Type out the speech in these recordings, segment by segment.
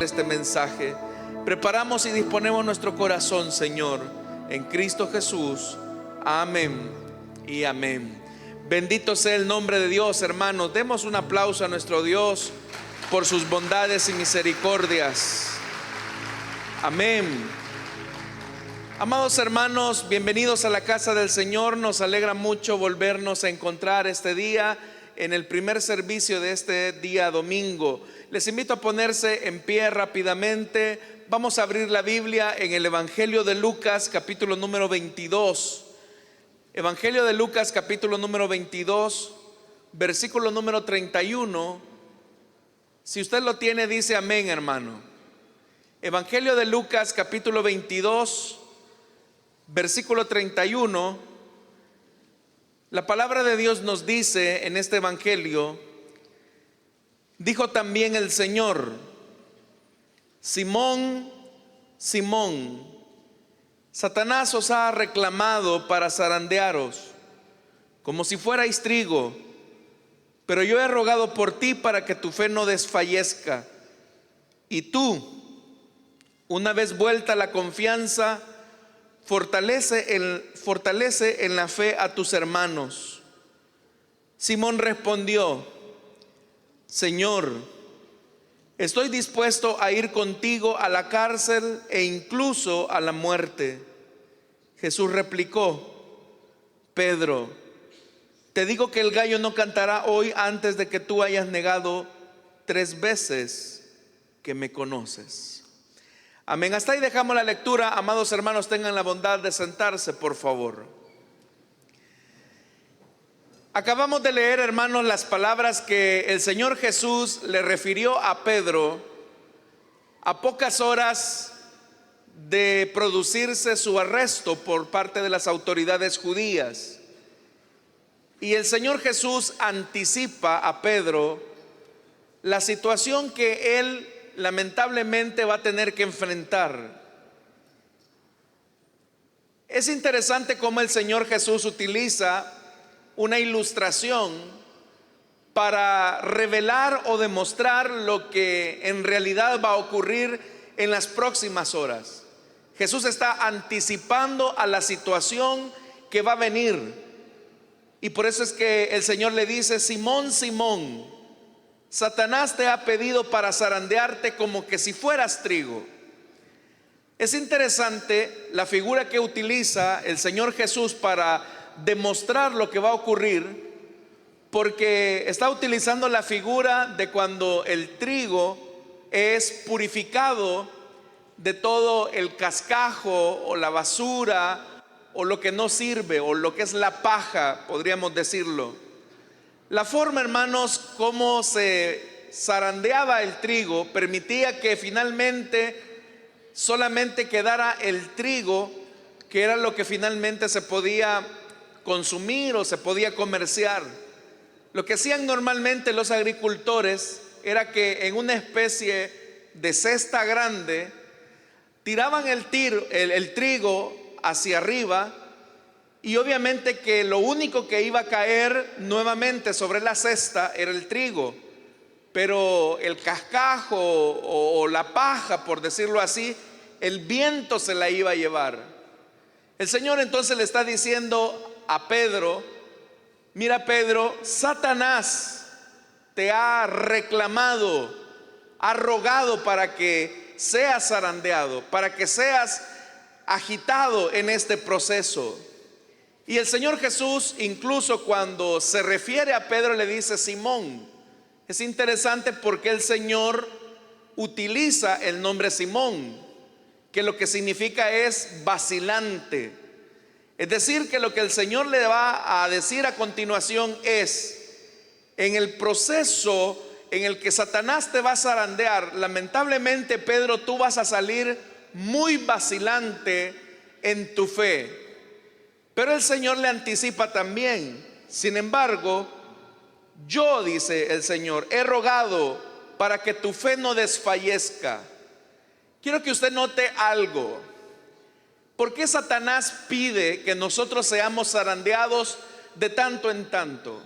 este mensaje. Preparamos y disponemos nuestro corazón, Señor, en Cristo Jesús. Amén y amén. Bendito sea el nombre de Dios, hermanos. Demos un aplauso a nuestro Dios por sus bondades y misericordias. Amén. Amados hermanos, bienvenidos a la casa del Señor. Nos alegra mucho volvernos a encontrar este día en el primer servicio de este día domingo. Les invito a ponerse en pie rápidamente. Vamos a abrir la Biblia en el Evangelio de Lucas, capítulo número 22. Evangelio de Lucas, capítulo número 22, versículo número 31. Si usted lo tiene, dice amén, hermano. Evangelio de Lucas, capítulo 22, versículo 31. La palabra de Dios nos dice en este evangelio: dijo también el Señor: Simón, Simón, Satanás os ha reclamado para zarandearos, como si fuerais trigo, pero yo he rogado por ti para que tu fe no desfallezca. Y tú, una vez vuelta la confianza, fortalece en la fe a tus hermanos. Simón respondió: Señor, estoy dispuesto a ir contigo a la cárcel e incluso a la muerte. Jesús replicó: Pedro, te digo que el gallo no cantará hoy antes de que tú hayas negado 3 veces que me conoces. Amén. Hasta ahí dejamos la lectura. Amados hermanos, tengan la bondad de sentarse, por favor. Acabamos de leer, hermanos, las palabras que el Señor Jesús le refirió a Pedro a pocas horas de producirse su arresto por parte de las autoridades judías. Y el Señor Jesús anticipa a Pedro la situación que él lamentablemente va a tener que enfrentar. Es interesante cómo el Señor Jesús utiliza una ilustración para revelar o demostrar lo que en realidad va a ocurrir en las próximas horas. Jesús está anticipando a la situación que va a venir, y por eso es que el Señor le dice: Simón, Simón, Satanás te ha pedido para zarandearte como que si fueras trigo. Es interesante la figura que utiliza el Señor Jesús para demostrar lo que va a ocurrir, porque está utilizando la figura de cuando el trigo es purificado de todo el cascajo o la basura o lo que no sirve, o lo que es la paja, podríamos decirlo. La forma, hermanos, como se zarandeaba el trigo permitía que finalmente solamente quedara el trigo, que era lo que finalmente se podía consumir o se podía comerciar. Lo que hacían normalmente los agricultores era que en una especie de cesta grande tiraban el trigo hacia arriba, y obviamente que lo único que iba a caer nuevamente sobre la cesta era el trigo, pero el cascajo o la paja, por decirlo así, el viento se la iba a llevar. El Señor entonces le está diciendo a Pedro: mira, Pedro, Satanás te ha reclamado, ha rogado para que seas zarandeado, para que seas agitado en este proceso. Y el Señor Jesús, incluso cuando se refiere a Pedro, le dice Simón. Es interesante porque el Señor utiliza el nombre Simón, que lo que significa es vacilante. Es decir, que lo que el Señor le va a decir a continuación es: en el proceso en el que Satanás te va a zarandear, lamentablemente, Pedro, tú vas a salir muy vacilante en tu fe. Pero el Señor le anticipa también: sin embargo, yo, dice el Señor, he rogado para que tu fe no desfallezca. Quiero que usted note algo. ¿Por qué Satanás pide que nosotros seamos zarandeados de tanto en tanto?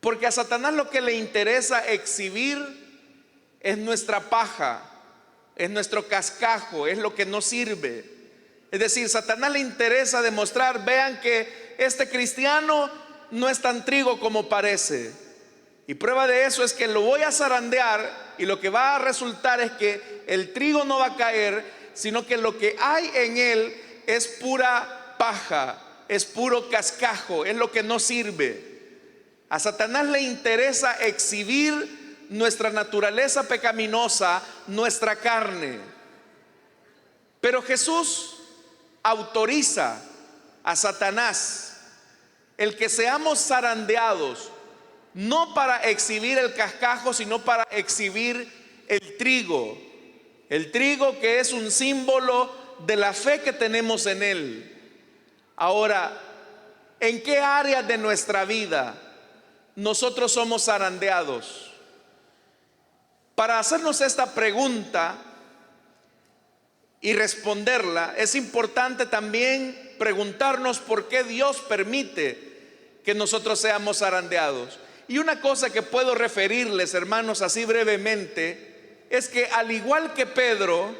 Porque a Satanás lo que le interesa exhibir es nuestra paja, es nuestro cascajo, es lo que no sirve. Es decir, Satanás le interesa demostrar, vean que este cristiano no es tan trigo como parece. Y prueba de eso es que lo voy a zarandear y lo que va a resultar es que el trigo no va a caer, sino que lo que hay en él es pura paja, es puro cascajo, es lo que no sirve. A Satanás le interesa exhibir nuestra naturaleza pecaminosa, nuestra carne. Pero Jesús autoriza a Satanás el que seamos zarandeados, no para exhibir el cascajo, sino para exhibir el trigo. El trigo que es un símbolo de la fe que tenemos en Él. Ahora, ¿en qué áreas de nuestra vida nosotros somos zarandeados? Para hacernos esta pregunta y responderla, es importante también preguntarnos por qué Dios permite que nosotros seamos zarandeados. Y una cosa que puedo referirles, hermanos, así brevemente, es que al igual que Pedro,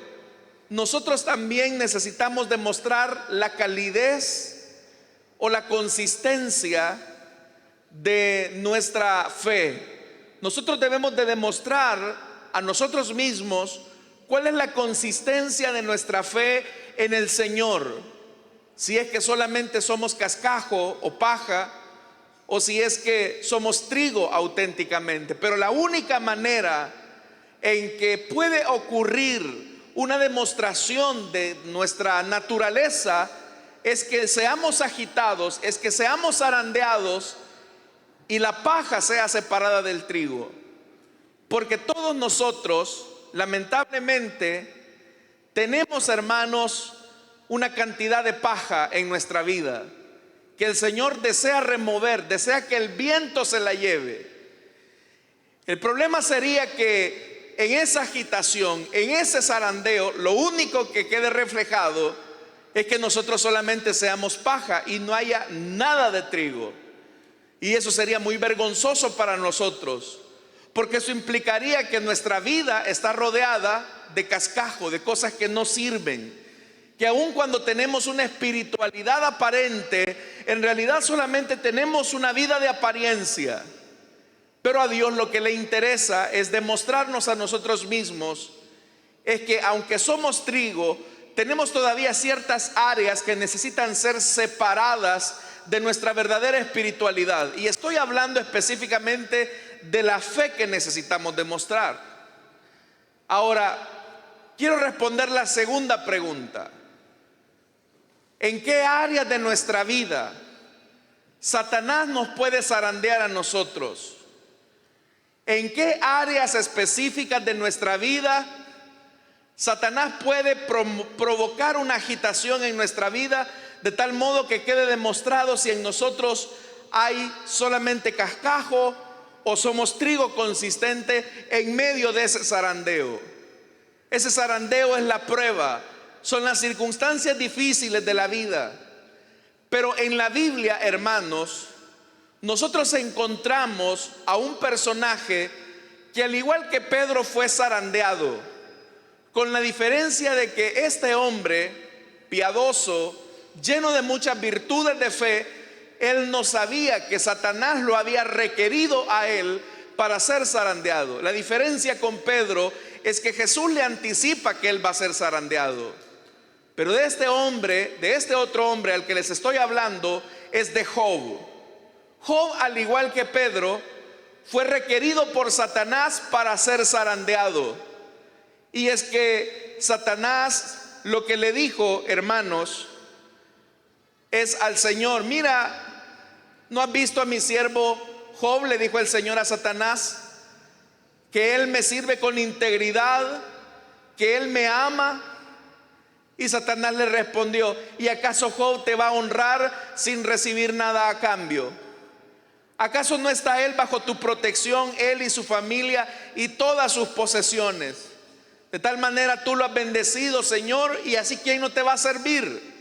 nosotros también necesitamos demostrar la calidez o la consistencia de nuestra fe. Nosotros debemos de demostrar a nosotros mismos cuál es la consistencia de nuestra fe en el Señor. Si es que solamente somos cascajo o paja, o si es que somos trigo auténticamente. Pero la única manera en que puede ocurrir una demostración de nuestra naturaleza es que seamos agitados, es que seamos zarandeados y la paja sea separada del trigo. Porque todos nosotros, lamentablemente, tenemos, hermanos, una cantidad de paja en nuestra vida que el Señor desea remover, desea que el viento se la lleve. El problema sería que en esa agitación, en ese zarandeo, lo único que quede reflejado es que nosotros solamente seamos paja y no haya nada de trigo. Y eso sería muy vergonzoso para nosotros, porque eso implicaría que nuestra vida está rodeada de cascajo, de cosas que no sirven. Que aun cuando tenemos una espiritualidad aparente, en realidad solamente tenemos una vida de apariencia. Pero a Dios lo que le interesa es demostrarnos a nosotros mismos es que aunque somos trigo, tenemos todavía ciertas áreas que necesitan ser separadas de nuestra verdadera espiritualidad. Y estoy hablando específicamente de la fe que necesitamos demostrar. Ahora, quiero responder la segunda pregunta. ¿En qué áreas de nuestra vida Satanás nos puede zarandear a nosotros? ¿En qué áreas específicas de nuestra vida Satanás puede provocar una agitación en nuestra vida de tal modo que quede demostrado si en nosotros hay solamente cascajo o somos trigo consistente en medio de ese zarandeo? Ese zarandeo es la prueba, son las circunstancias difíciles de la vida. Pero en la Biblia, hermanos, nosotros encontramos a un personaje que al igual que Pedro fue zarandeado, con la diferencia de que este hombre piadoso, lleno de muchas virtudes de fe, él no sabía que Satanás lo había requerido a él para ser zarandeado. La diferencia con Pedro es que Jesús le anticipa que él va a ser zarandeado. Pero de este hombre, de este otro hombre al que les estoy hablando, es de Job. Job, al igual que Pedro, fue requerido por Satanás para ser zarandeado. Y es que Satanás lo que le dijo, hermanos, es al Señor: mira, ¿no has visto a mi siervo Job? Le dijo el Señor a Satanás, que él me sirve con integridad, que él me ama. Y Satanás le respondió: ¿y acaso Job te va a honrar sin recibir nada a cambio? ¿Acaso no está él bajo tu protección, él y su familia y todas sus posesiones? De tal manera tú lo has bendecido, Señor, y así ¿quién no te va a servir?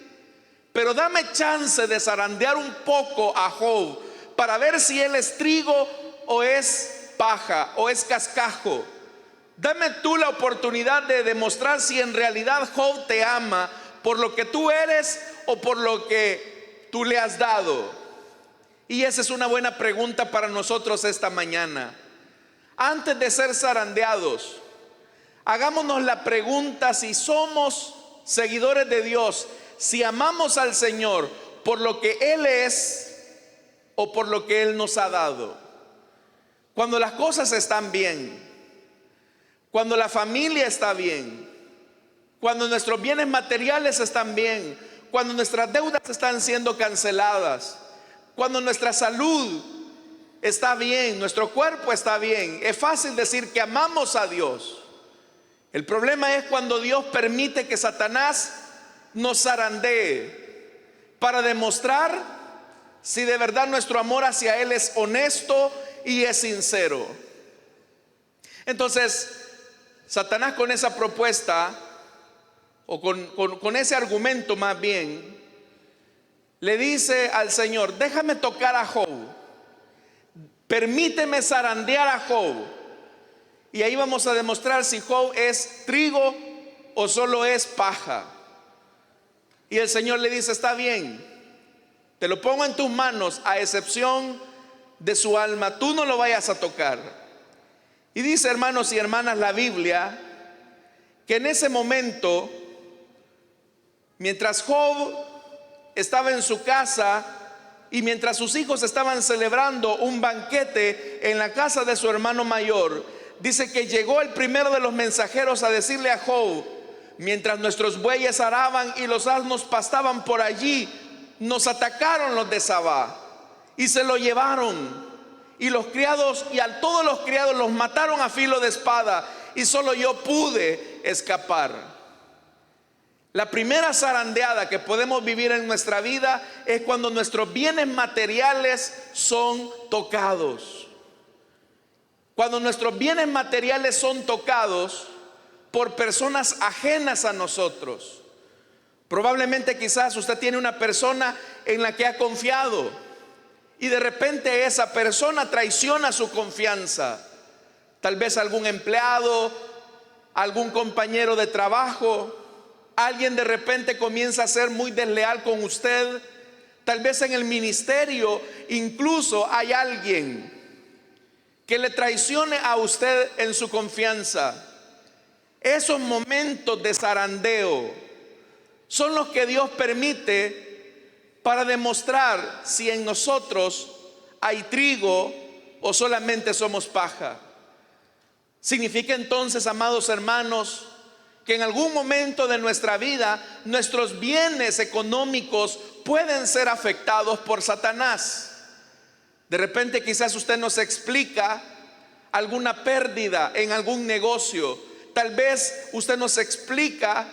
Pero dame chance de zarandear un poco a Job para ver si él es trigo o es paja o es cascajo. Dame tú la oportunidad de demostrar si en realidad Job te ama por lo que tú eres o por lo que tú le has dado. Y esa es una buena pregunta para nosotros esta mañana. Antes de ser zarandeados, hagámonos la pregunta si somos seguidores de Dios, si amamos al Señor por lo que Él es o por lo que Él nos ha dado. Cuando las cosas están bien, cuando la familia está bien, cuando nuestros bienes materiales están bien, cuando nuestras deudas están siendo canceladas, cuando nuestra salud está bien, nuestro cuerpo está bien, es fácil decir que amamos a Dios. El problema es cuando Dios permite que Satanás nos zarandee para demostrar si de verdad nuestro amor hacia Él es honesto y es sincero. Entonces, Satanás con esa propuesta, o con ese argumento más bien, le dice al Señor: déjame tocar a Job, permíteme zarandear a Job, y ahí vamos a demostrar si Job es trigo o solo es paja. Y el Señor le dice: está bien, te lo pongo en tus manos, a excepción de su alma, tú no lo vayas a tocar. Y dice, hermanos y hermanas, la Biblia, que en ese momento, mientras Job estaba en su casa y mientras sus hijos estaban celebrando un banquete en la casa de su hermano mayor, dice que llegó el primero de los mensajeros a decirle a Job: mientras nuestros bueyes araban y los asnos pastaban por allí, nos atacaron los de Sabá y se lo llevaron. Y los criados, y a todos los criados los mataron a filo de espada, y solo yo pude escapar. La primera zarandeada que podemos vivir en nuestra vida es cuando nuestros bienes materiales son tocados. Cuando nuestros bienes materiales son tocados por personas ajenas a nosotros. Probablemente quizás usted tiene una persona en la que ha confiado y de repente esa persona traiciona su confianza. Tal vez algún empleado, algún compañero de trabajo, alguien de repente comienza a ser muy desleal con usted. Tal vez en el ministerio incluso hay alguien que le traicione a usted en su confianza. Esos momentos de zarandeo son los que Dios permite para demostrar si en nosotros hay trigo o solamente somos paja. Significa entonces, amados hermanos, que en algún momento de nuestra vida nuestros bienes económicos pueden ser afectados por Satanás. De repente quizás usted nos explica alguna pérdida en algún negocio. Tal vez usted nos explica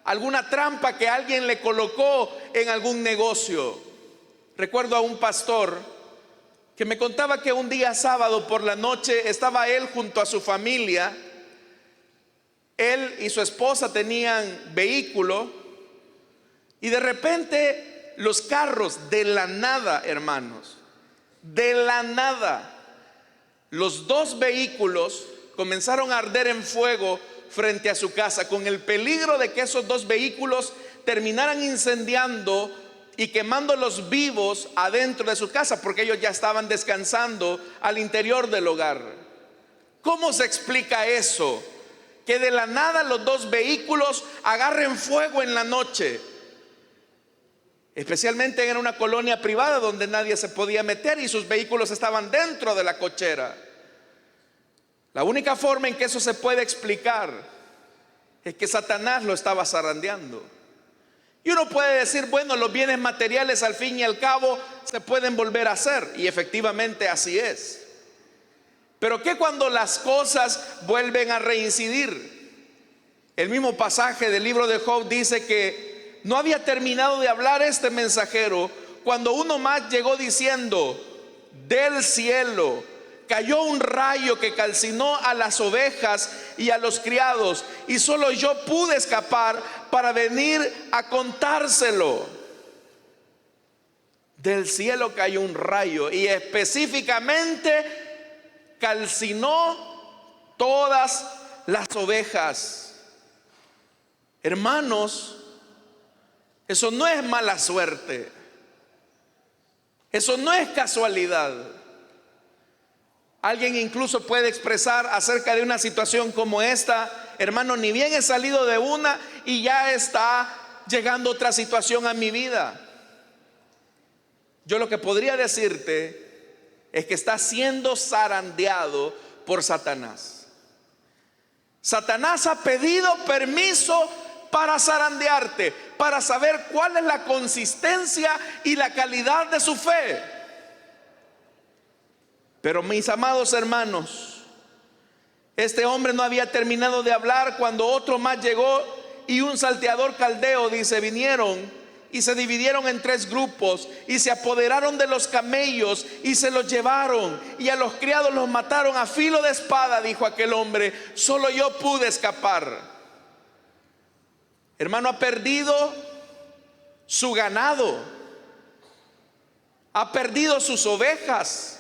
alguna trampa que alguien le colocó en algún negocio. Recuerdo a un pastor que me contaba que un día sábado por la noche estaba él junto a su familia. Él y su esposa tenían vehículo y de repente los carros, de la nada, hermanos, de la nada, los dos vehículos comenzaron a arder en fuego frente a su casa, con el peligro de que esos dos vehículos terminaran incendiando y quemándolos vivos adentro de su casa, porque ellos ya estaban descansando al interior del hogar. ¿Cómo se explica eso? Que de la nada los dos vehículos agarren fuego en la noche. Especialmente en una colonia privada donde nadie se podía meter y sus vehículos estaban dentro de la cochera. La única forma en que eso se puede explicar es que Satanás lo estaba zarandeando. Y uno puede decir, bueno, los bienes materiales al fin y al cabo se pueden volver a hacer, y efectivamente así es. Pero ¿qué cuando las cosas vuelven a reincidir? El mismo pasaje del libro de Job dice que no había terminado de hablar este mensajero cuando uno más llegó diciendo: del cielo cayó un rayo que calcinó a las ovejas y a los criados, y solo yo pude escapar para venir a contárselo. Del cielo cayó un rayo y específicamente calcinó todas las ovejas. Hermanos, eso no es mala suerte. Eso no es casualidad. Alguien incluso puede expresar acerca de una situación como esta: hermano, ni bien he salido de una y ya está llegando otra situación a mi vida. Yo lo que podría decirte es que está siendo zarandeado por Satanás. Satanás ha pedido permiso para zarandearte, para saber cuál es la consistencia y la calidad de su fe. Pero mis amados hermanos, este hombre no había terminado de hablar cuando otro más llegó, y un salteador caldeo, dice, vinieron y se dividieron en 3 grupos y se apoderaron de los camellos y se los llevaron, y a los criados los mataron a filo de espada. Dijo aquel hombre: solo yo pude escapar. Hermano, ha perdido su ganado, ha perdido sus ovejas,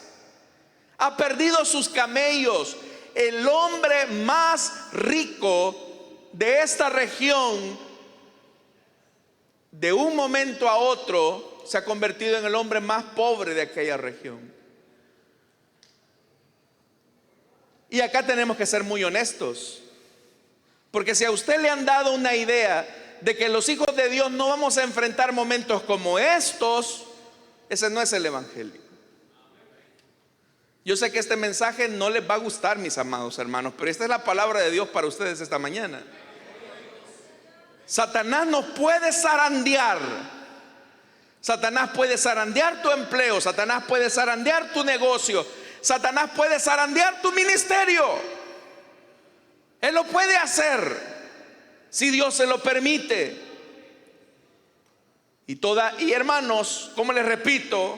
ha perdido sus camellos. El hombre más rico de esta región, de un momento a otro, se ha convertido en el hombre más pobre de aquella región. Y acá tenemos que ser muy honestos, porque si a usted le han dado una idea de que los hijos de Dios no vamos a enfrentar momentos como estos, ese no es el evangelio. Yo sé que este mensaje no les va a gustar, mis amados hermanos, pero esta es la palabra de Dios para ustedes esta mañana. Satanás nos puede zarandear. Satanás puede zarandear tu empleo. Satanás puede zarandear tu negocio. Satanás puede zarandear tu ministerio. Él lo puede hacer si Dios se lo permite. Y hermanos, como les repito,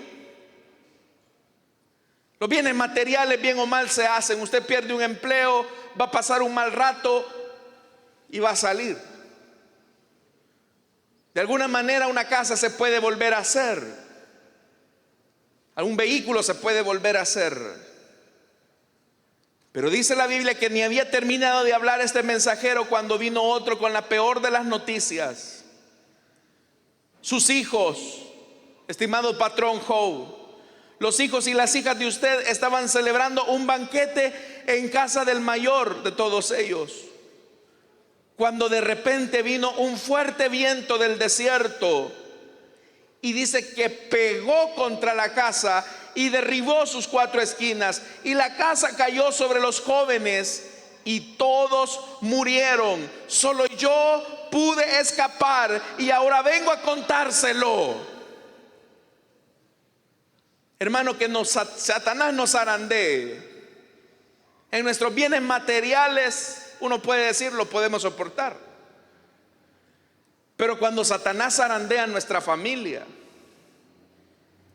los bienes materiales, bien o mal, se hacen. Usted pierde un empleo, va a pasar un mal rato y va a salir. De alguna manera una casa se puede volver a hacer. Algún vehículo se puede volver a hacer. Pero dice la Biblia que ni había terminado de hablar este mensajero cuando vino otro con la peor de las noticias. Sus hijos, estimado patrón Joe, los hijos y las hijas de usted estaban celebrando un banquete en casa del mayor de todos ellos, cuando de repente vino un fuerte viento del desierto, y dice que pegó contra la casa y derribó sus 4 esquinas, y la casa cayó sobre los jóvenes y todos murieron. Solo yo pude escapar y ahora vengo a contárselo. Hermano, que Satanás nos zarandee en nuestros bienes materiales, uno puede decir, lo podemos soportar. Pero cuando Satanás zarandea nuestra familia,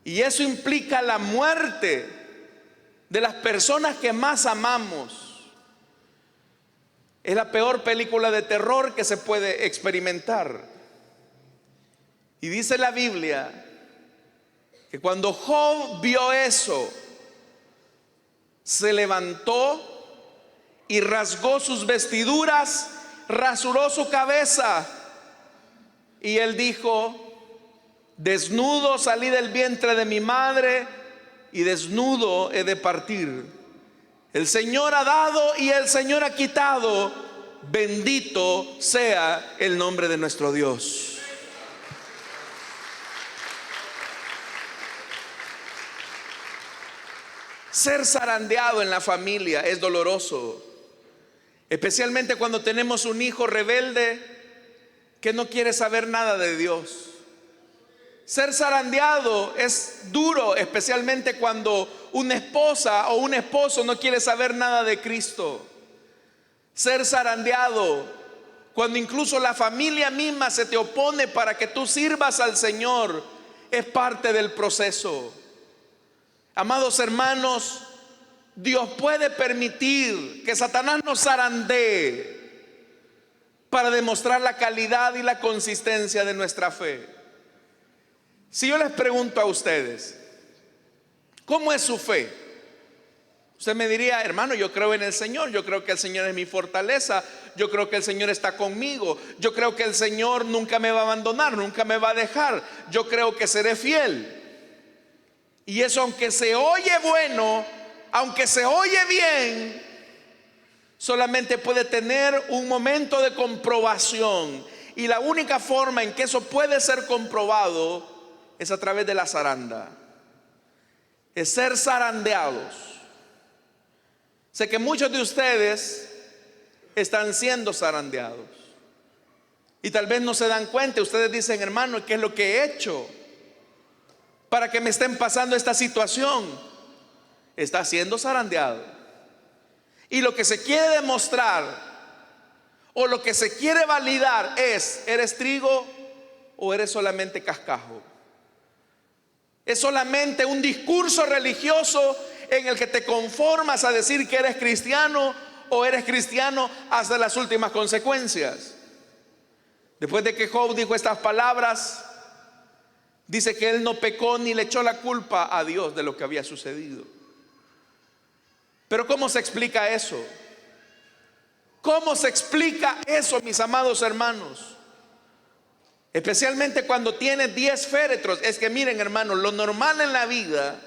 y eso implica la muerte de las personas que más amamos, es la peor película de terror que se puede experimentar. Y dice la Biblia que cuando Job vio eso, se levantó y rasgó sus vestiduras, rasuró su cabeza, y él dijo: desnudo salí del vientre de mi madre y desnudo he de partir. El Señor ha dado y el Señor ha quitado. Bendito sea el nombre de nuestro Dios. Ser zarandeado en la familia es doloroso, especialmente cuando tenemos un hijo rebelde que no quiere saber nada de Dios. Ser zarandeado es duro, especialmente cuando una esposa o un esposo no quiere saber nada de Cristo. Ser zarandeado cuando incluso la familia misma se te opone para que tú sirvas al Señor es parte del proceso. Amados hermanos, Dios puede permitir que Satanás nos zarandee para demostrar la calidad y la consistencia de nuestra fe. Si yo les pregunto a ustedes, ¿cómo es su fe? Usted me diría: hermano, yo creo en el Señor, yo creo que el Señor es mi fortaleza, yo creo que el Señor está conmigo, yo creo que el Señor nunca me va a abandonar, nunca me va a dejar, yo creo que seré fiel. Y eso, aunque se oye bueno, aunque se oye bien, solamente puede tener un momento de comprobación. Y la única forma en que eso puede ser comprobado es a través de la zaranda, es ser zarandeados. Sé que muchos de ustedes están siendo zarandeados y tal vez no se dan cuenta. Ustedes dicen: hermano, ¿qué es lo que he hecho para que me estén pasando esta situación? Está siendo zarandeado. Y lo que se quiere demostrar o lo que se quiere validar es: ¿eres trigo o eres solamente cascajo? Es solamente un discurso religioso en el que te conformas a decir que eres cristiano, o eres cristiano hasta las últimas consecuencias. Después de que Job dijo estas palabras, dice que él no pecó ni le echó la culpa a Dios de lo que había sucedido. Pero ¿cómo se explica eso? ¿Cómo se explica eso, mis amados hermanos? Especialmente cuando tienes 10 féretros. Es que miren, hermanos, lo normal en la vida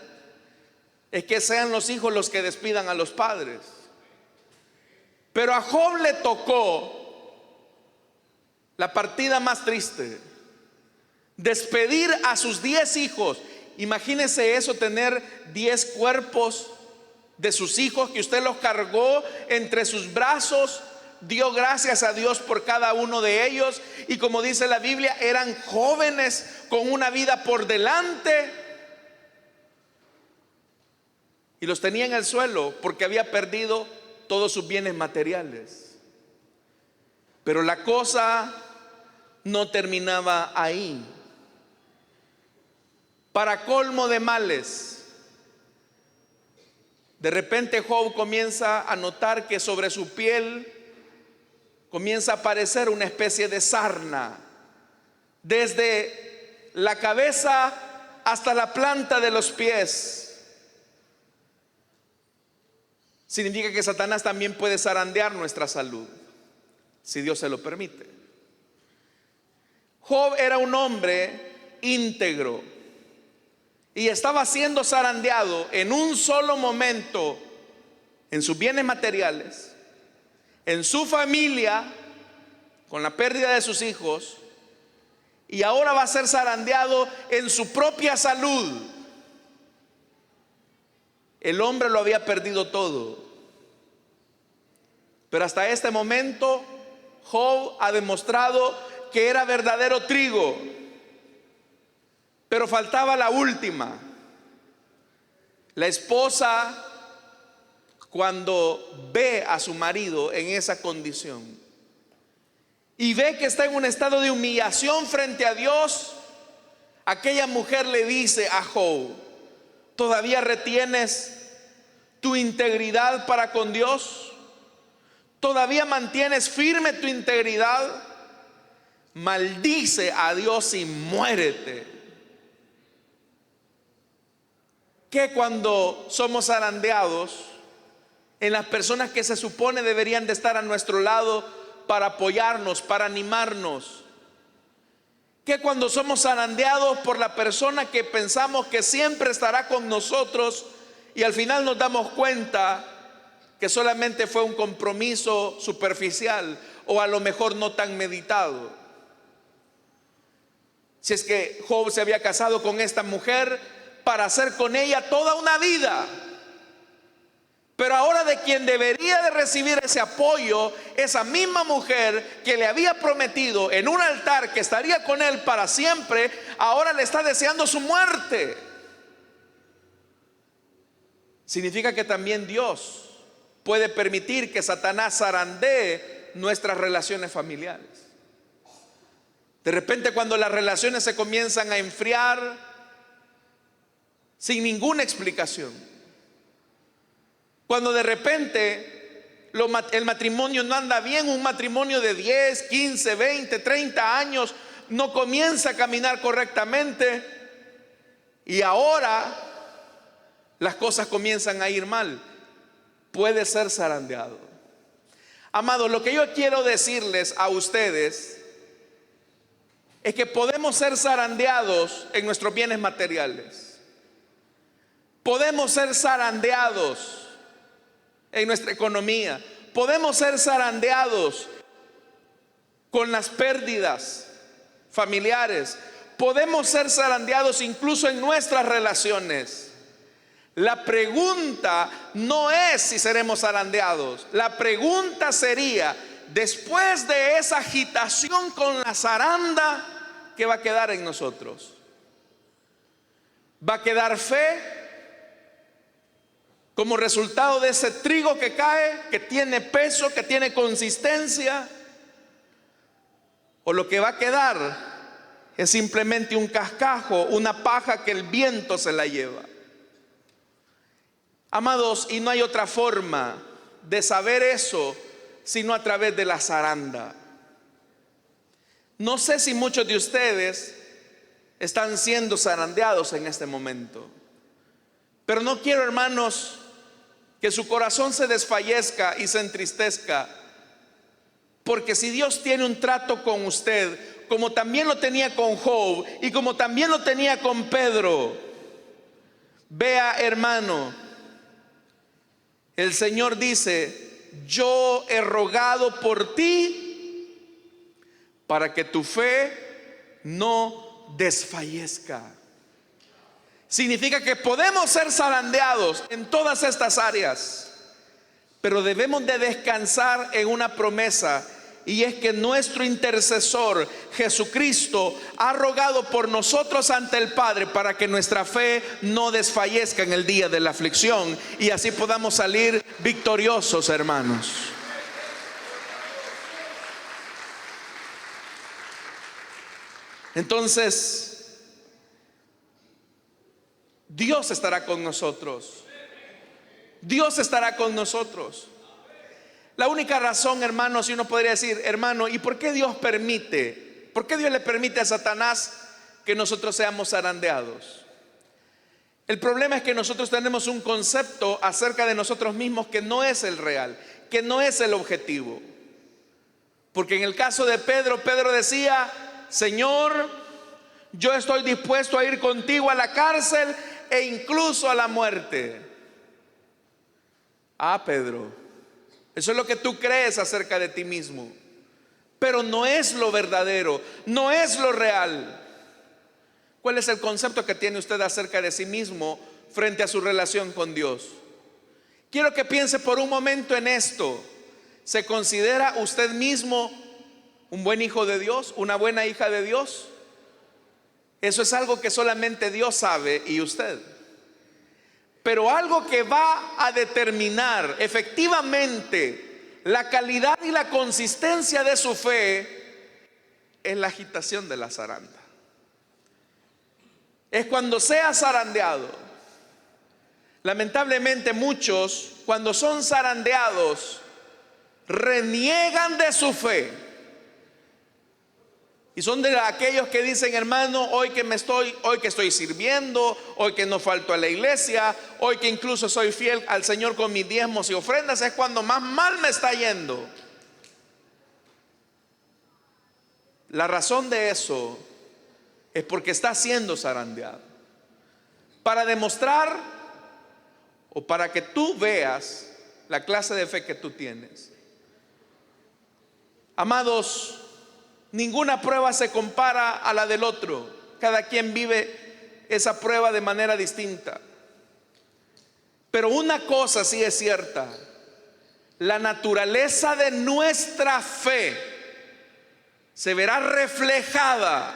es que sean los hijos los que despidan a los padres. Pero a Job le tocó la partida más triste: despedir a sus 10 hijos. Imagínese eso, tener 10 cuerpos de sus hijos que usted los cargó entre sus brazos, dio gracias a Dios por cada uno de ellos, y como dice la Biblia, eran jóvenes con una vida por delante, y los tenía en el suelo porque había perdido todos sus bienes materiales. Pero la cosa no terminaba ahí. Para colmo de males, de repente Job comienza a notar que sobre su piel comienza a aparecer una especie de sarna, desde la cabeza hasta la planta de los pies. Significa que Satanás también puede zarandear nuestra salud, si Dios se lo permite. Job era un hombre íntegro y estaba siendo zarandeado en un solo momento en sus bienes materiales, en su familia, con la pérdida de sus hijos, y ahora va a ser zarandeado en su propia salud. El hombre lo había perdido todo. Pero hasta este momento Job ha demostrado que era verdadero trigo. Pero faltaba la última. La esposa, cuando ve a su marido en esa condición y ve que está en un estado de humillación frente a Dios, aquella mujer le dice a Job: ¿todavía retienes tu integridad para con Dios? ¿Todavía mantienes firme tu integridad? Maldice a Dios y muérete. Que cuando somos zarandeados, en las personas que se supone deberían de estar a nuestro lado para apoyarnos, para animarnos, que cuando somos zarandeados por la persona que pensamos que siempre estará con nosotros, y al final nos damos cuenta que solamente fue un compromiso superficial, o a lo mejor no tan meditado. Si es que Job se había casado con esta mujer para hacer con ella toda una vida, pero ahora de quien debería de recibir ese apoyo, esa misma mujer que le había prometido en un altar que estaría con él para siempre, ahora le está deseando su muerte. Significa que también Dios puede permitir que Satanás zarandee nuestras relaciones familiares. De repente, cuando las relaciones se comienzan a enfriar sin ninguna explicación, cuando de repente el matrimonio no anda bien, un matrimonio de 10, 15, 20, 30 años no comienza a caminar correctamente, y ahora las cosas comienzan a ir mal. puede ser zarandeado. Amados, lo que yo quiero decirles a ustedes es que podemos ser zarandeados en nuestros bienes materiales. Podemos ser zarandeados en nuestra economía. Podemos ser zarandeados con las pérdidas familiares. Podemos ser zarandeados incluso en nuestras relaciones. La pregunta no es si seremos zarandeados. La pregunta sería, después de esa agitación con la zaranda, ¿qué va a quedar en nosotros? ¿Va a quedar fe como resultado de ese trigo que cae, que tiene peso, que tiene consistencia? ¿O lo que va a quedar es simplemente un cascajo, una paja que el viento se la lleva? Amados, y no hay otra forma de saber eso sino a través de la zaranda. No sé si muchos de ustedes están siendo zarandeados en este momento, pero no quiero, hermanos, que su corazón se desfallezca y se entristezca, porque si Dios tiene un trato con usted, como también lo tenía con Job y como también lo tenía con Pedro, vea, hermano, el Señor dice: yo he rogado por ti para que tu fe no desfallezca. Significa que podemos ser zarandeados en todas estas áreas, pero debemos de descansar en una promesa, y es que nuestro intercesor Jesucristo ha rogado por nosotros ante el Padre para que nuestra fe no desfallezca en el día de la aflicción, y así podamos salir victoriosos, hermanos. Entonces, Dios estará con nosotros. Dios estará con nosotros. La única razón, hermanos, si uno podría decir, hermano, ¿y por qué Dios permite? ¿Por qué Dios le permite a Satanás que nosotros seamos zarandeados? El problema es que nosotros tenemos un concepto acerca de nosotros mismos que no es el real, que no es el objetivo. Porque en el caso de Pedro, Pedro decía: Señor, yo estoy dispuesto a ir contigo a la cárcel e incluso a la muerte. Ah, Pedro, eso es lo que tú crees acerca de ti mismo, pero no es lo verdadero, no es lo real. ¿Cuál es el concepto que tiene usted acerca de sí mismo frente a su relación con Dios? Quiero que piense por un momento en esto. ¿Se considera usted mismo un buen hijo de Dios, una buena hija de Dios? Eso es algo que solamente Dios sabe y usted. Pero algo que va a determinar efectivamente la calidad y la consistencia de su fe es la agitación de la zaranda. Es cuando sea zarandeado. Lamentablemente muchos, cuando son zarandeados, reniegan de su fe. Y son de aquellos que dicen: hermano, hoy que estoy sirviendo, hoy que no falto a la iglesia, hoy que incluso soy fiel al Señor con mis diezmos y ofrendas, es cuando más mal me está yendo. La razón de eso es porque está siendo zarandeado, para demostrar o para que tú veas la clase de fe que tú tienes. Amados, ninguna prueba se compara a la del otro. Cada quien vive esa prueba de manera distinta. Pero una cosa sí es cierta: la naturaleza de nuestra fe se verá reflejada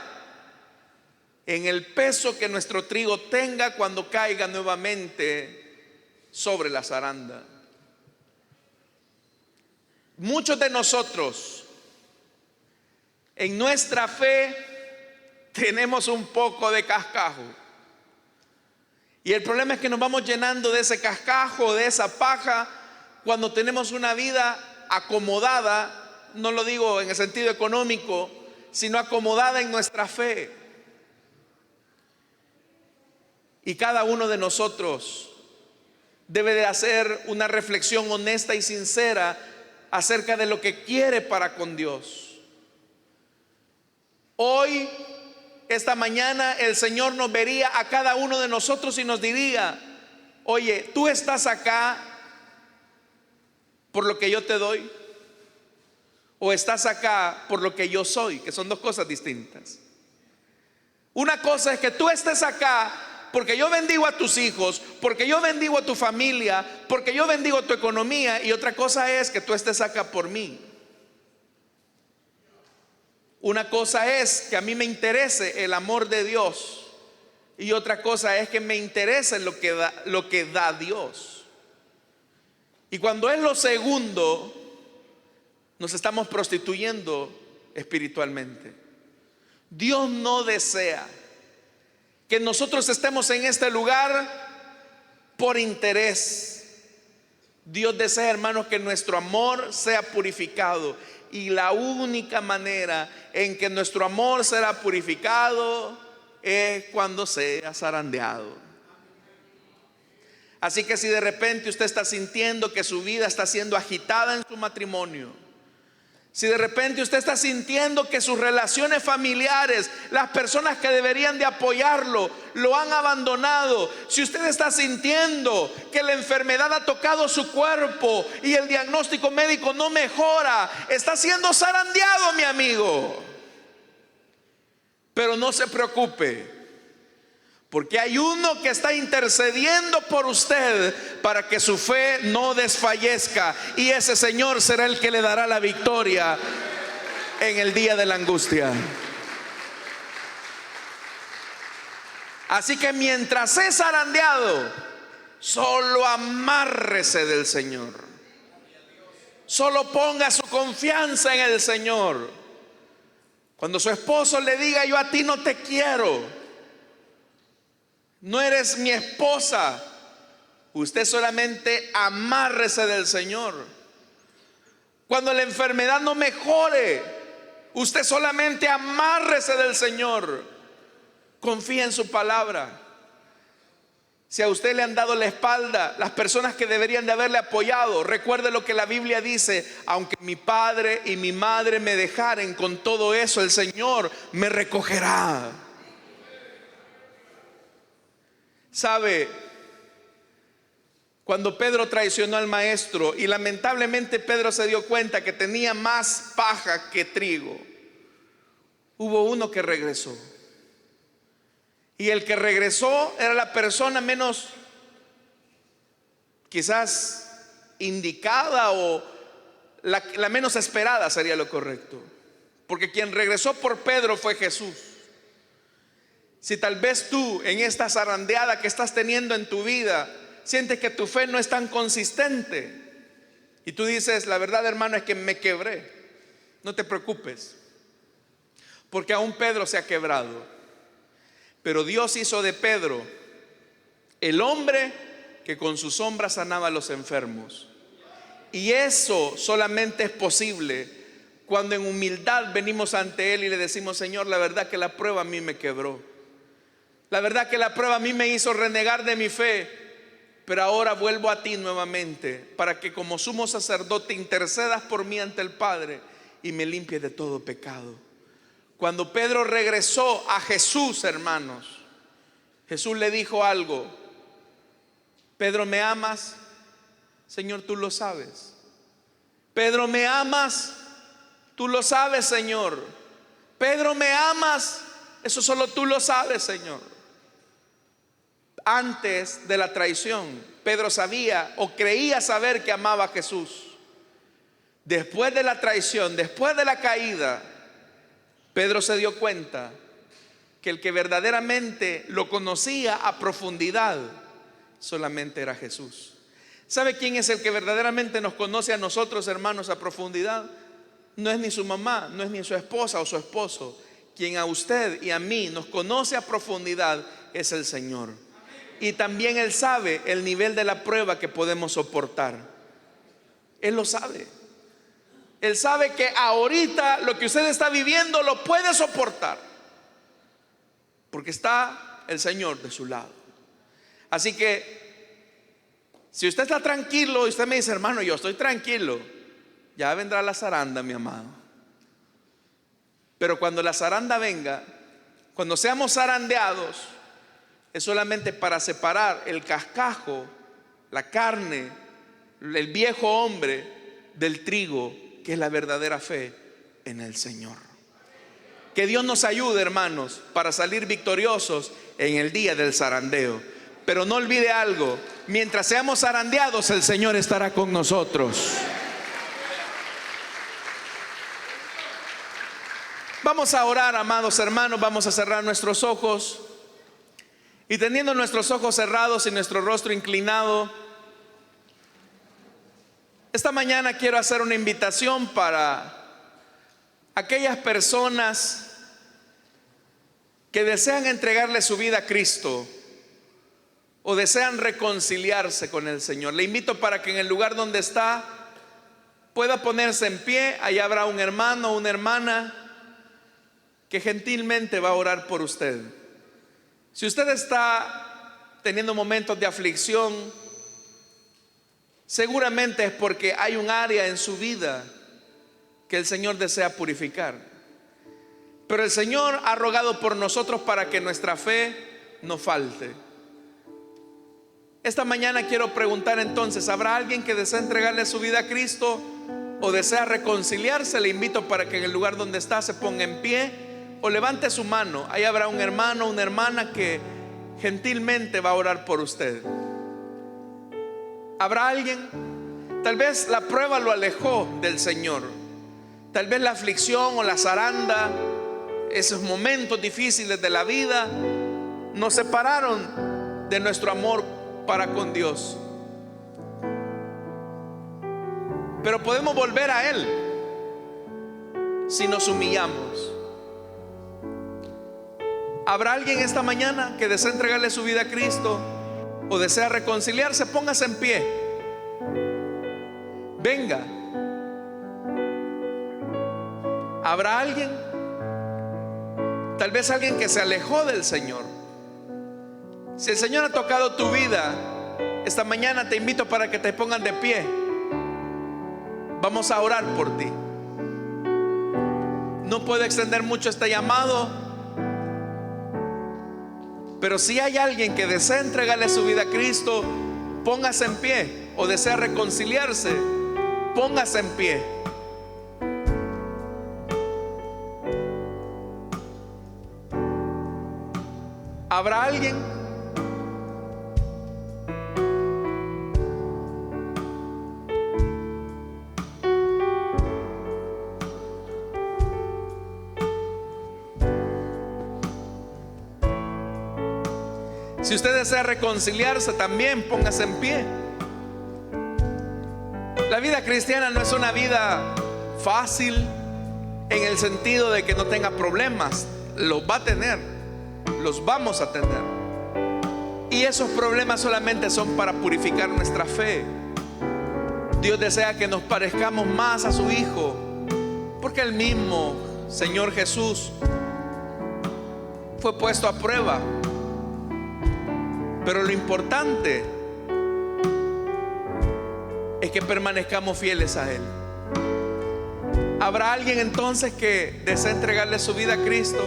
en el peso que nuestro trigo tenga cuando caiga nuevamente sobre la zaranda. Muchos de nosotros en nuestra fe tenemos un poco de cascajo, y el problema es que nos vamos llenando de ese cascajo, de esa paja, cuando tenemos una vida acomodada. No lo digo en el sentido económico, sino acomodada en nuestra fe. Y cada uno de nosotros debe de hacer una reflexión honesta y sincera acerca de lo que quiere para con Dios. Hoy, esta mañana, el Señor nos vería a cada uno de nosotros y nos diría: oye, tú estás acá por lo que yo te doy, o estás acá por lo que yo soy, que son dos cosas distintas. Una cosa es que tú estés acá porque yo bendigo a tus hijos, porque yo bendigo a tu familia, porque yo bendigo tu economía, y otra cosa es que tú estés acá por mí. Una cosa es que a mí me interese el amor de Dios, y otra cosa es que me interese lo que da Dios. Y cuando es lo segundo, nos estamos prostituyendo espiritualmente. Dios no desea que nosotros estemos en este lugar por interés. Dios desea, hermanos, que nuestro amor sea purificado. Y la única manera en que nuestro amor será purificado es cuando sea zarandeado. Así que si de repente usted está sintiendo que su vida está siendo agitada en su matrimonio, si de repente usted está sintiendo que sus relaciones familiares, las personas que deberían de apoyarlo, lo han abandonado, si usted está sintiendo que la enfermedad ha tocado su cuerpo y el diagnóstico médico no mejora, está siendo zarandeado, mi amigo. Pero no se preocupe, porque hay uno que está intercediendo por usted para que su fe no desfallezca, y ese Señor será el que le dará la victoria en el día de la angustia. Así que mientras es zarandeado, solo amárrese del Señor, solo ponga su confianza en el Señor. Cuando su esposo le diga: yo a ti no te quiero, no eres mi esposa, usted solamente amárrese del Señor. Cuando la enfermedad no mejore, usted solamente amárrese del Señor. Confía en su palabra. Si a usted le han dado la espalda las personas que deberían de haberle apoyado, recuerde lo que la Biblia dice: aunque mi padre y mi madre me dejaren, con todo eso el Señor me recogerá. ¿Sabe? Cuando Pedro traicionó al maestro y lamentablemente Pedro se dio cuenta que tenía más paja que trigo, hubo uno que regresó. Y el que regresó era la persona menos quizás indicada, o la menos esperada sería lo correcto. Porque quien regresó por Pedro fue Jesús. Si tal vez tú, en esta zarandeada que estás teniendo en tu vida, sientes que tu fe no es tan consistente y tú dices: la verdad, hermano, es que me quebré, no te preocupes, porque aún Pedro se ha quebrado, pero Dios hizo de Pedro el hombre que con su sombra sanaba a los enfermos. Y eso solamente es posible cuando en humildad venimos ante Él y le decimos: Señor, la verdad que la prueba a mí me quebró, la verdad que la prueba a mí me hizo renegar de mi fe, pero ahora vuelvo a ti nuevamente para que como sumo sacerdote intercedas por mí ante el Padre y me limpies de todo pecado. Cuando Pedro regresó a Jesús, hermanos, Jesús le dijo algo: Pedro, ¿me amas? Señor, tú lo sabes. Pedro, ¿me amas? Tú lo sabes, Señor. Pedro, ¿me amas? Eso solo tú lo sabes, Señor. Antes de la traición, Pedro sabía o creía saber que amaba a Jesús. Después de la traición, después de la caída, Pedro se dio cuenta que el que verdaderamente lo conocía a profundidad solamente era Jesús. ¿Sabe quién es el que verdaderamente nos conoce a nosotros, hermanos, a profundidad? No es ni su mamá, no es ni su esposa o su esposo. Quien a usted y a mí nos conoce a profundidad es el Señor. Y también Él sabe el nivel de la prueba que podemos soportar. Él lo sabe. Él sabe que ahorita lo que usted está viviendo lo puede soportar, porque está el Señor de su lado. Así que Si usted está tranquilo y usted me dice, hermano, yo estoy tranquilo, ya vendrá la zaranda, mi amado. Pero cuando la zaranda venga, cuando seamos zarandeados, es solamente para separar el cascajo, la carne, el viejo hombre del trigo, que es la verdadera fe en el Señor. Que Dios nos ayude, hermanos, para salir victoriosos en el día del zarandeo. Pero no olvide algo: mientras seamos zarandeados, el Señor estará con nosotros. Vamos a orar, amados hermanos. Vamos a cerrar nuestros ojos, y teniendo nuestros ojos cerrados y nuestro rostro inclinado, esta mañana quiero hacer una invitación para aquellas personas que desean entregarle su vida a Cristo o desean reconciliarse con el Señor. Le invito para que en el lugar donde está pueda ponerse en pie. Allá habrá un hermano o una hermana que gentilmente va a orar por usted. Si usted está teniendo momentos de aflicción, seguramente es porque hay un área en su vida que el Señor desea purificar. Pero el Señor ha rogado por nosotros para que nuestra fe no falte. Esta mañana quiero preguntar entonces: ¿habrá alguien que desea entregarle su vida a Cristo o desea reconciliarse? Le invito para que en el lugar donde está se ponga en pie o levante su mano. Ahí habrá un hermano o una hermana que gentilmente va a orar por usted. ¿Habrá alguien? Tal vez la prueba lo alejó del Señor. Tal vez la aflicción o la zaranda, esos momentos difíciles de la vida, nos separaron de nuestro amor para con Dios. Pero podemos volver a Él si nos humillamos. ¿Habrá alguien esta mañana que desea entregarle su vida a Cristo o desea reconciliarse? Póngase en pie. Venga. ¿Habrá alguien? Tal vez alguien que se alejó del Señor. Si el Señor ha tocado tu vida esta mañana, te invito para que te pongan de pie. Vamos a orar por ti. No puedo extender mucho este llamado, pero si hay alguien que desea entregarle su vida a Cristo, póngase en pie. O desea reconciliarse, póngase en pie. ¿Habrá alguien? Si usted desea reconciliarse, también póngase en pie. La vida cristiana no es una vida fácil en el sentido de que no tenga problemas. Los va a tener, los vamos a tener. Y esos problemas solamente son para purificar nuestra fe. Dios desea que nos parezcamos más a su Hijo, porque el mismo Señor Jesús fue puesto a prueba. Pero lo importante es que permanezcamos fieles a Él. ¿Habrá alguien entonces que desea entregarle su vida a Cristo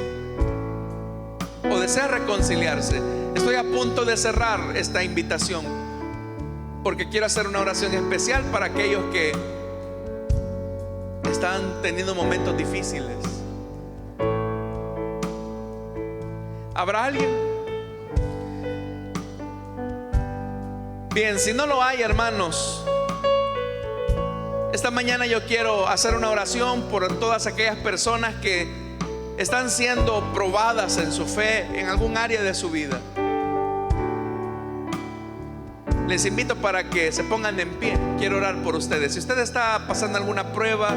o desea reconciliarse? Estoy a punto de cerrar esta invitación porque quiero hacer una oración especial para aquellos que están teniendo momentos difíciles. ¿Habrá alguien? Bien, si no lo hay, hermanos, esta mañana yo quiero hacer una oración por todas aquellas personas que están siendo probadas en su fe en algún área de su vida. Les invito para que se pongan en pie. Quiero orar por ustedes. Si usted está pasando alguna prueba,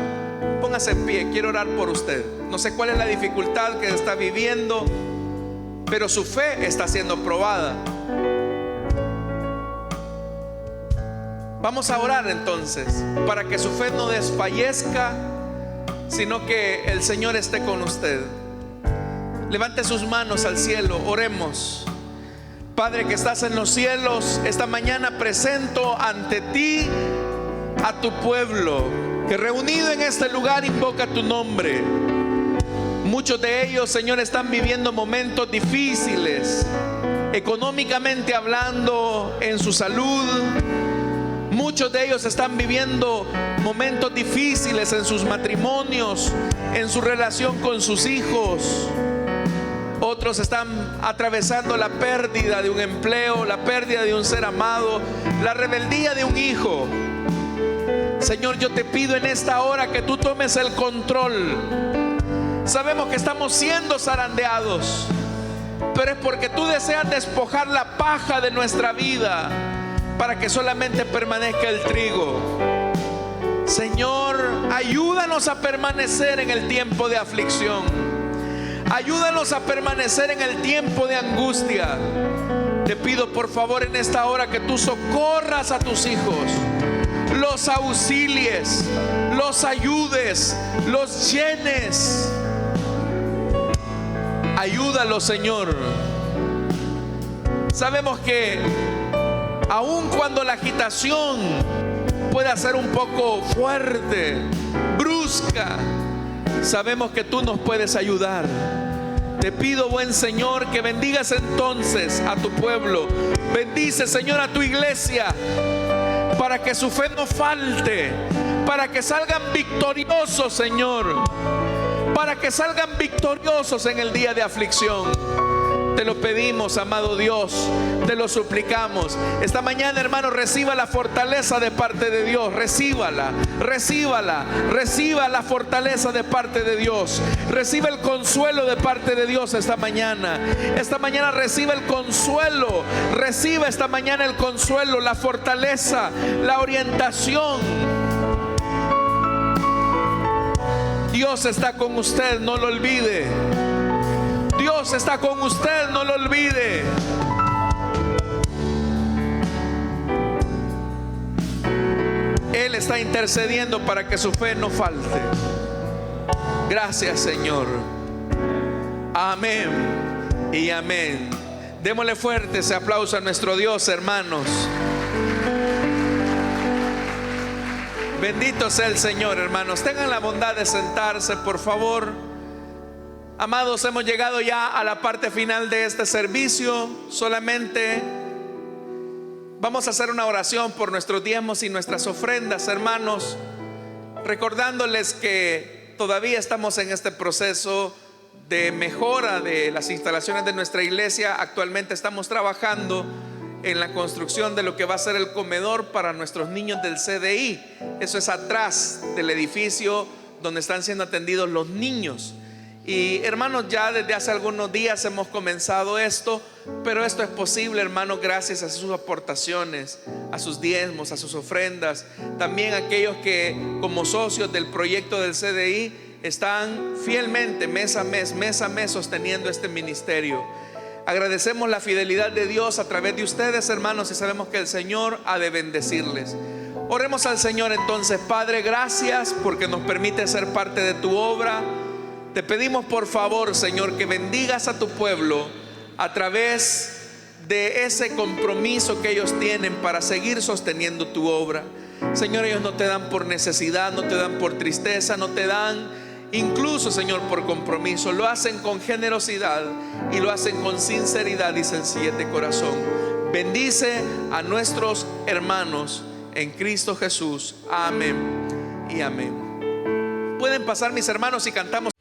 póngase en pie. Quiero orar por usted. No sé cuál es la dificultad que está viviendo, pero su fe está siendo probada. Vamos a orar entonces para que su fe no desfallezca, sino que el Señor esté con usted. Levante sus manos al cielo, oremos. Padre que estás en los cielos, esta mañana presento ante ti a tu pueblo que reunido en este lugar invoca tu nombre. Muchos de ellos, Señor, están viviendo momentos difíciles, económicamente hablando, en su salud. Muchos de ellos están viviendo momentos difíciles en sus matrimonios, en su relación con sus hijos. Otros están atravesando la pérdida de un empleo, la pérdida de un ser amado, la rebeldía de un hijo. Señor, yo te pido en esta hora que tú tomes el control. Sabemos que estamos siendo zarandeados, pero es porque tú deseas despojar la paja de nuestra vida para que solamente permanezca el trigo. Señor, ayúdanos a permanecer en el tiempo de aflicción. Ayúdanos a permanecer en el tiempo de angustia. Te pido por favor en esta hora que tú socorras a tus hijos, los auxilies, los ayudes, los llenes. Ayúdalos, Señor. Sabemos que aun cuando la agitación pueda ser un poco fuerte, brusca, sabemos que tú nos puedes ayudar. Te pido, buen Señor, que bendigas entonces a tu pueblo. Bendice, Señor, a tu iglesia, para que su fe no falte, para que salgan victoriosos, Señor, para que salgan victoriosos en el día de aflicción. Te lo pedimos, amado Dios, te lo suplicamos. Esta mañana, hermano, reciba la fortaleza de parte de Dios. Recíbala, recíbala, reciba la fortaleza de parte de Dios. Reciba el consuelo de parte de Dios esta mañana. Esta mañana reciba el consuelo. Reciba esta mañana el consuelo, la fortaleza, la orientación. Dios está con usted, no lo olvide. Dios está con usted, no lo olvide. Él está intercediendo para que su fe no falte. Gracias, Señor. Amén y amén. Démosle fuerte ese aplauso a nuestro Dios, hermanos. Bendito sea el Señor, hermanos. Tengan la bondad de sentarse, por favor. Amados, hemos llegado ya a la parte final de este servicio. Solamente vamos a hacer una oración por nuestros diezmos y nuestras ofrendas, hermanos, recordándoles que todavía estamos en este proceso de mejora de las instalaciones de nuestra iglesia. Actualmente estamos trabajando en la construcción de lo que va a ser el comedor para nuestros niños del CDI. Eso es atrás del edificio donde están siendo atendidos los niños. Y hermanos, ya desde hace algunos días hemos comenzado esto, pero esto es posible, hermanos, gracias a sus aportaciones, a sus diezmos, a sus ofrendas. También aquellos que como socios del proyecto del CDI están fielmente mes a mes sosteniendo este ministerio. Agradecemos la fidelidad de Dios a través de ustedes, hermanos, y sabemos que el Señor ha de bendecirles. Oremos al Señor entonces. Padre, gracias porque nos permite ser parte de tu obra. Te pedimos por favor, Señor, que bendigas a tu pueblo a través de ese compromiso que ellos tienen para seguir sosteniendo tu obra. Señor, ellos no te dan por necesidad, no te dan por tristeza, no te dan incluso, Señor, por compromiso. Lo hacen con generosidad y lo hacen con sinceridad y sencillez de corazón. Bendice a nuestros hermanos en Cristo Jesús. Amén y amén. Pueden pasar, mis hermanos, y cantamos.